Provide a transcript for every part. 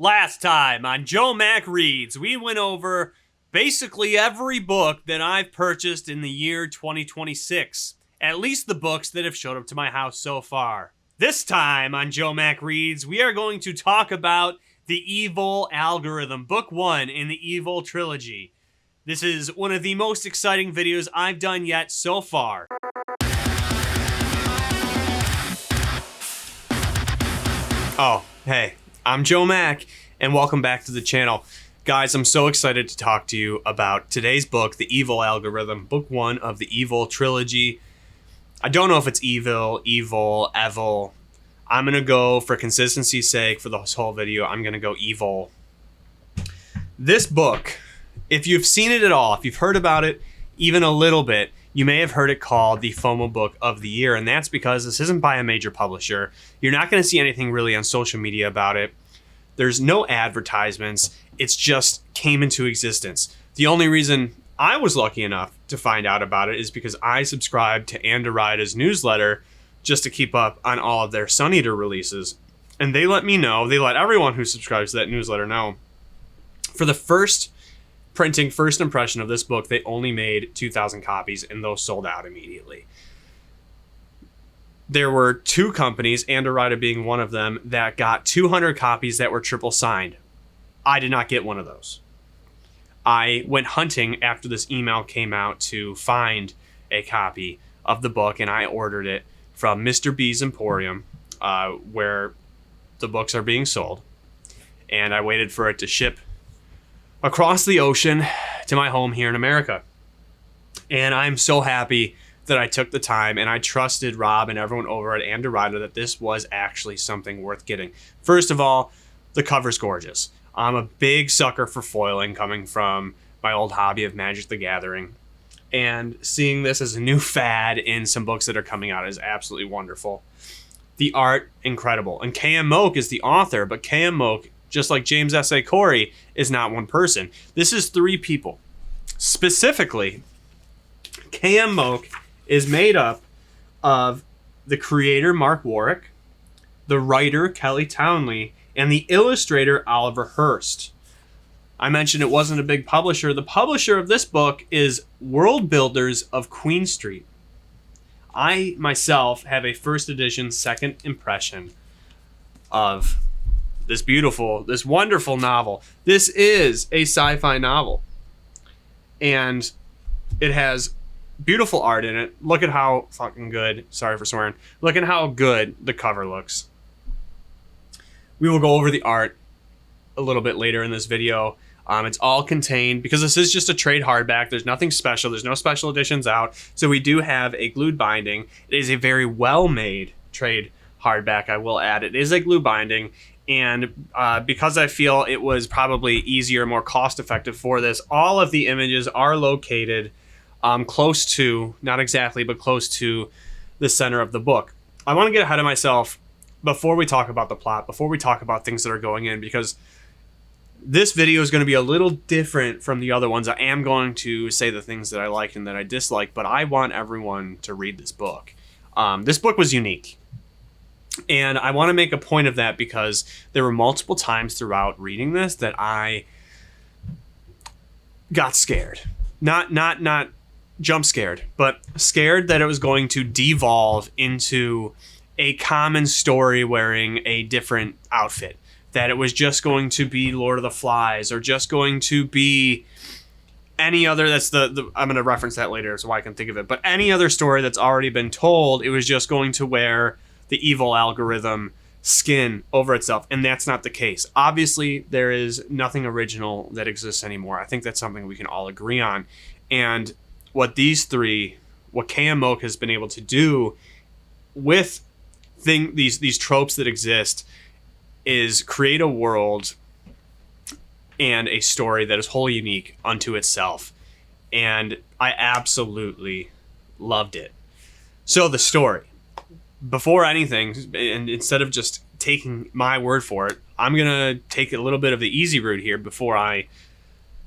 Last time on JoeMac Reads, we went over basically every book that I've purchased in the year 2026. At least the books that have showed up to my house so far. This time on JoeMac Reads, we are going to talk about the EVOL Algorithm, Book 1 in the Evol Trilogy. This is one of the most exciting videos I've done yet so far. Oh, hey, I'm JoeMac, and welcome back to the channel. Guys, I'm so excited to talk to you about today's book, the EVOL Algorithm, Book 1 of the Evol Trilogy. I don't know if it's evil, evil. I'm going to go, for consistency's sake, for this whole video, I'm going to go evil. This book, if you've seen it at all, if you've heard about it even a little bit, you may have heard it called the FOMO book of the year, and that's because this isn't by a major publisher. You're not going to see anything really on social media about it. There's no advertisements. It's just came into existence. The only reason I was lucky enough to find out about it is because I subscribed to Andorida's newsletter just to keep up on all of their Sun Eater releases. And they let me know, they let everyone who subscribes to that newsletter know, for the first impression of this book, they only made 2,000 copies, and those sold out immediately. There were two companies, Andorida being one of them, that got 200 copies that were triple signed. I did not get one of those. I went hunting after this email came out to find a copy of the book, and I ordered it from Mr. B's Emporium, where the books are being sold. And I waited for it to ship across the ocean to my home here in America. And I'm so happy that I took the time and I trusted Rob and everyone over at Andorida that this was actually something worth getting. First of all, the cover's gorgeous. I'm a big sucker for foiling, coming from my old hobby of Magic the Gathering. And seeing this as a new fad in some books that are coming out is absolutely wonderful. The art, incredible. And K.M. Moke is the author, but K.M. Moke, just like James S.A. Corey, is not one person. This is three people. Specifically, K.M. Moke is made up of the creator, Mark Warwick, the writer, Kelly Townley, and the illustrator, Oliver Hurst. I mentioned it wasn't a big publisher. The publisher of this book is World Builders of Queen Street. I, myself, have a first edition, second impression of this wonderful novel. This is a sci-fi novel. And it has beautiful art in it. Look at how fucking good, sorry for swearing, look at how good the cover looks. We will go over the art a little bit later in this video. It's all contained, because this is just a trade hardback. There's nothing special. There's no special editions out. So we do have a glued binding. It is a very well-made trade hardback, I will add. It is a glue binding. And because I feel it was probably easier, more cost-effective for this, all of the images are located close to, not exactly, but close to the center of the book. I want to get ahead of myself before we talk about the plot, before we talk about things that are going in, because this video is going to be a little different from the other ones. I am going to say the things that I like and that I dislike, but I want everyone to read this book. This book was unique. And I want to make a point of that because there were multiple times throughout reading this that I got scared. Not jump scared, but scared that it was going to devolve into a common story wearing a different outfit. That it was just going to be Lord of the Flies, or just going to be any other, that's I'm going to reference that later so I can think of it, but any other story that's already been told, it was just going to wear the EVOL Algorithm skin over itself, and that's not the case. Obviously, there is nothing original that exists anymore. I think that's something we can all agree on. And what K.M. Moke has been able to do with these tropes that exist is create a world and a story that is wholly unique unto itself. And I absolutely loved it. So the story. Before anything, and instead of just taking my word for it, I'm going to take a little bit of the easy route here before I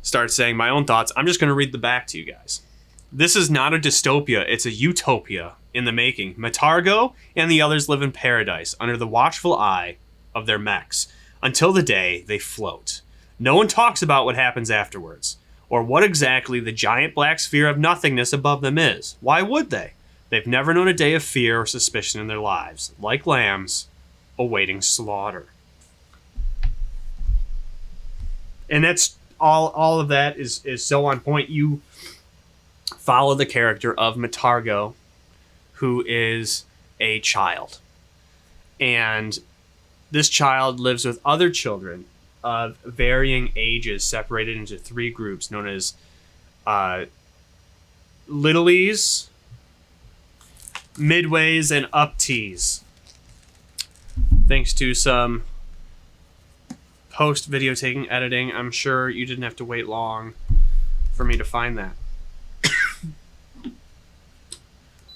start saying my own thoughts. I'm just going to read the back to you guys. This is not a dystopia, it's a utopia in the making. Matargo and the others live in paradise under the watchful eye of their mechs. until the day they float. No one talks about what happens afterwards, or what exactly the giant black sphere of nothingness above them is. Why would they? They've never known a day of fear or suspicion in their lives, like lambs awaiting slaughter. And that's all of that is so on point. You follow the character of Matargo, who is a child. And this child lives with other children of varying ages, separated into 3 groups known as Littlies, Midways, and Upties. Thanks to some post-video taking editing, I'm sure you didn't have to wait long for me to find that.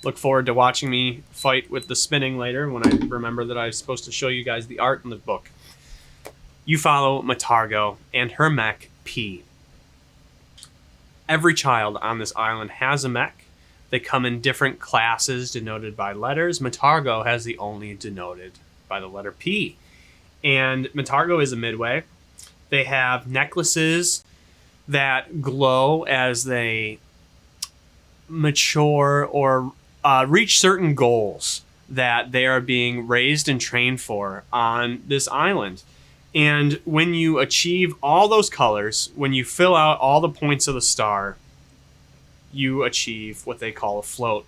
Look forward to watching me fight with the spinning later when I remember that I was supposed to show you guys the art in the book. You follow Matargo and her mech, P. Every child on this island has a mech. They come in different classes denoted by letters. Matargo has the only denoted by the letter P. And Matargo is a midway. They have necklaces that glow as they mature or reach certain goals that they are being raised and trained for on this island. And when you achieve all those colors, when you fill out all the points of the star, you achieve what they call a float.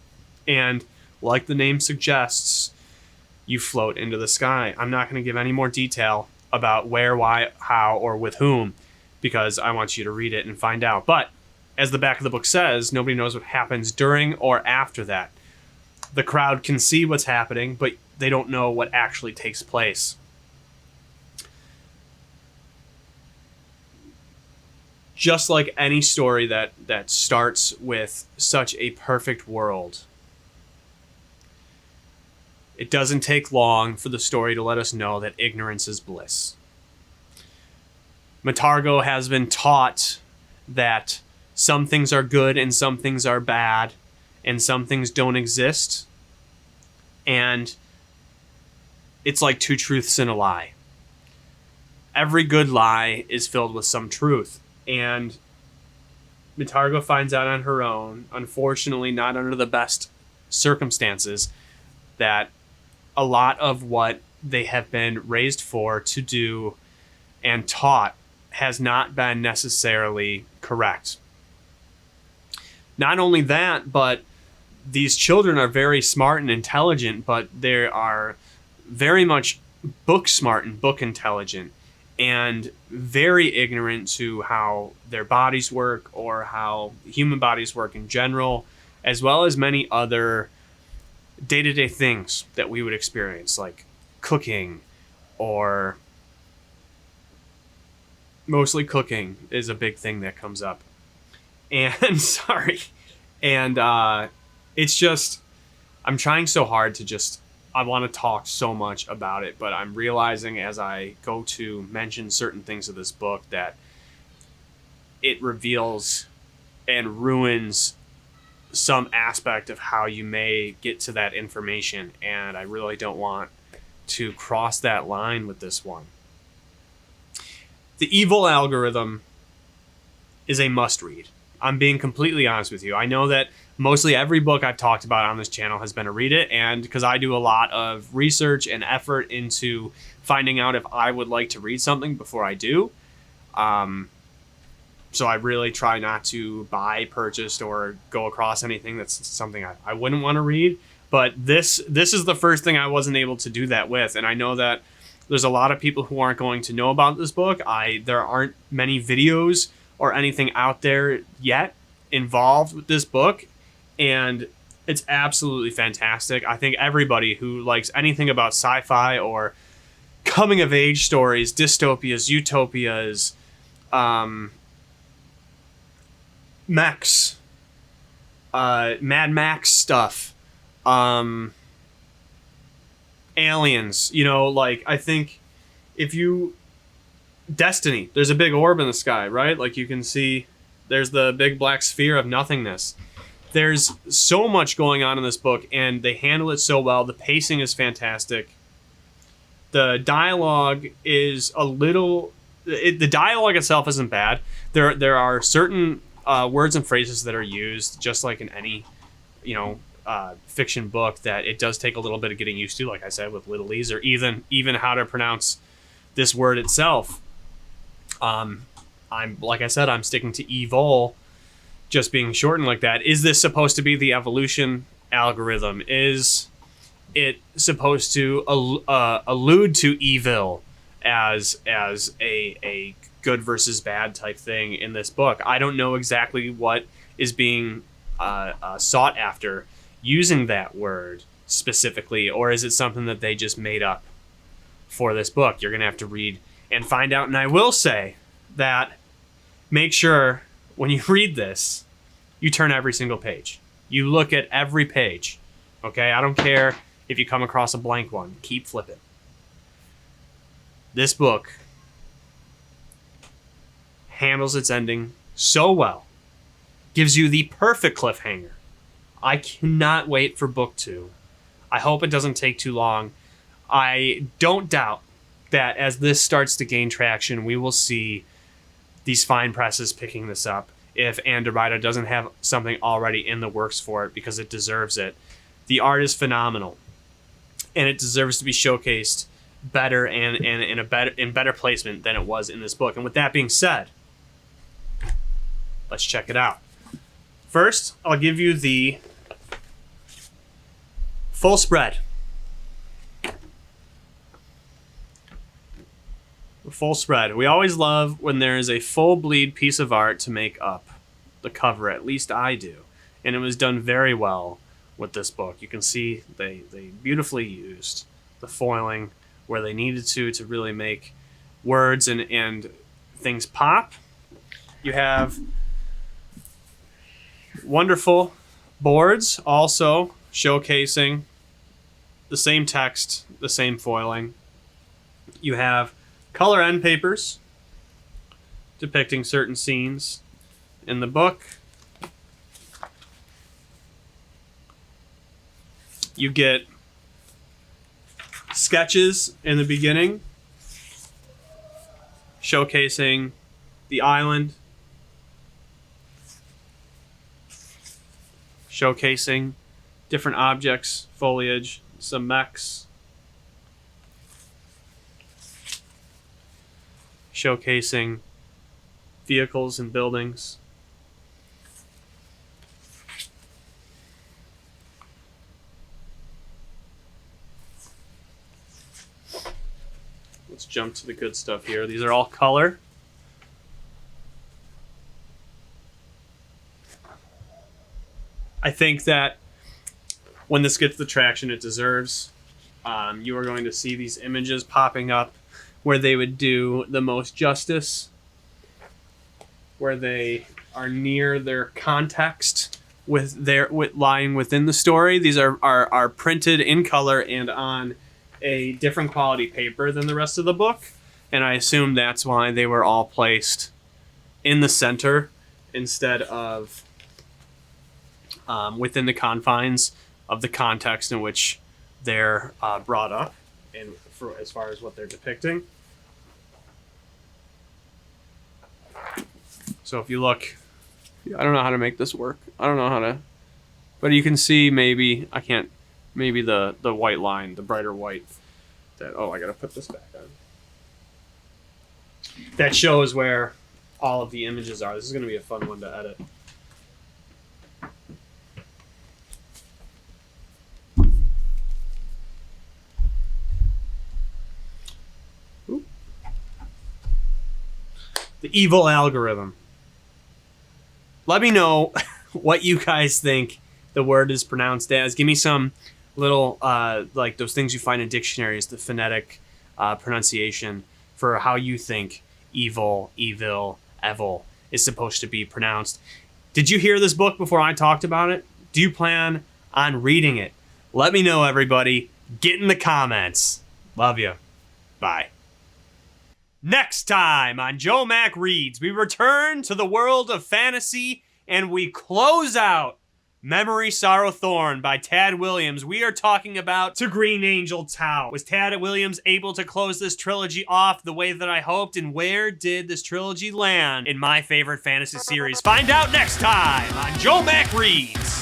And like the name suggests, you float into the sky. I'm not going to give any more detail about where, why, how, or with whom, because I want you to read it and find out. But as the back of the book says, nobody knows what happens during or after that. The crowd can see what's happening, but they don't know what actually takes place. Just like any story that starts with such a perfect world, it doesn't take long for the story to let us know that ignorance is bliss. Matargo has been taught that some things are good and some things are bad, and some things don't exist. And it's like 2 truths and a lie. Every good lie is filled with some truth. And Matargo finds out on her own, unfortunately not under the best circumstances, that a lot of what they have been raised for, to do, and taught has not been necessarily correct. Not only that, but these children are very smart and intelligent, but they are very much book smart and book intelligent, and very ignorant to how their bodies work or how human bodies work in general, as well as many other day-to-day things that we would experience, like cooking, or mostly cooking is a big thing that comes up. And sorry. And it's just, I'm trying so hard to just, I want to talk so much about it, but I'm realizing as I go to mention certain things of this book that it reveals and ruins some aspect of how you may get to that information, and I really don't want to cross that line with this one. The EVOL Algorithm is a must-read. I'm being completely honest with you. I know that mostly every book I've talked about on this channel has been a read it, and because I do a lot of research and effort into finding out if I would like to read something before I do. So I really try not to buy, purchase, or go across anything that's something I wouldn't want to read. But this is the first thing I wasn't able to do that with, and I know that there's a lot of people who aren't going to know about this book. There aren't many videos or anything out there yet involved with this book, and it's absolutely fantastic. I think everybody who likes anything about sci-fi or coming-of-age stories, dystopias, utopias, mechs, Mad Max stuff, aliens, I think if you... Destiny, there's a big orb in the sky, right? Like you can see there's the big black sphere of nothingness. There's so much going on in this book, and they handle it so well. The pacing is fantastic. The dialogue is a little... the dialogue itself isn't bad. There are certain words and phrases that are used, just like in any, fiction book, that it does take a little bit of getting used to, like I said, with little-e's, or even how to pronounce this word itself. I'm sticking to evol, just being shortened like that. Is this supposed to be the evolution algorithm? Is it supposed to allude to evil as a good versus bad type thing in this book? I don't know exactly what is being sought after using that word specifically, or is it something that they just made up for this book? You're gonna have to read and find out. And I will say that make sure when you read this, you turn every single page. You look at every page. Okay, I don't care if you come across a blank one. Keep flipping. This book handles its ending so well. Gives you the perfect cliffhanger. I cannot wait for book 2. I hope it doesn't take too long. I don't doubt that as this starts to gain traction, we will see these fine presses picking this up if Anderida doesn't have something already in the works for it, because it deserves it. The art is phenomenal, and it deserves to be showcased better and in better placement than it was in this book. And with that being said, let's check it out. First, I'll give you the full spread. The full spread. We always love when there is a full bleed piece of art to make up the cover. At least I do. And it was done very well with this book. You can see they beautifully used the foiling where they needed to really make words and things pop. You have wonderful boards also showcasing the same text, the same foiling. You have color end papers depicting certain scenes in the book. You get sketches in the beginning showcasing the island, showcasing different objects, foliage, some mechs, showcasing vehicles and buildings. Let's jump to the good stuff here. These are all color. I think that when this gets the traction it deserves, you are going to see these images popping up where they would do the most justice, where they are near their context with lying within the story. These are printed in color and on a different quality paper than the rest of the book, and I assume that's why they were all placed in the center instead of within the confines of the context in which they're brought up, and for as far as what they're depicting. So if you look, I don't know how to make this work. I don't know how to, but you can see maybe the white line, the brighter white. That I gotta put this back on. That shows where all of the images are. This is gonna be a fun one to edit. The EVOL Algorithm. Let me know what you guys think the word is pronounced as. Give me some little, like those things you find in dictionaries, the phonetic pronunciation for how you think evil, evol is supposed to be pronounced. Did you hear this book before I talked about it? Do you plan on reading it? Let me know, everybody. Get in the comments. Love you. Bye. Next time on JoeMac Reads, we return to the world of fantasy and we close out Memory, Sorrow, Thorn by Tad Williams. We are talking about To Green Angel Tau. Was Tad Williams able to close this trilogy off the way that I hoped? And where did this trilogy land in my favorite fantasy series? Find out next time on JoeMac Reads.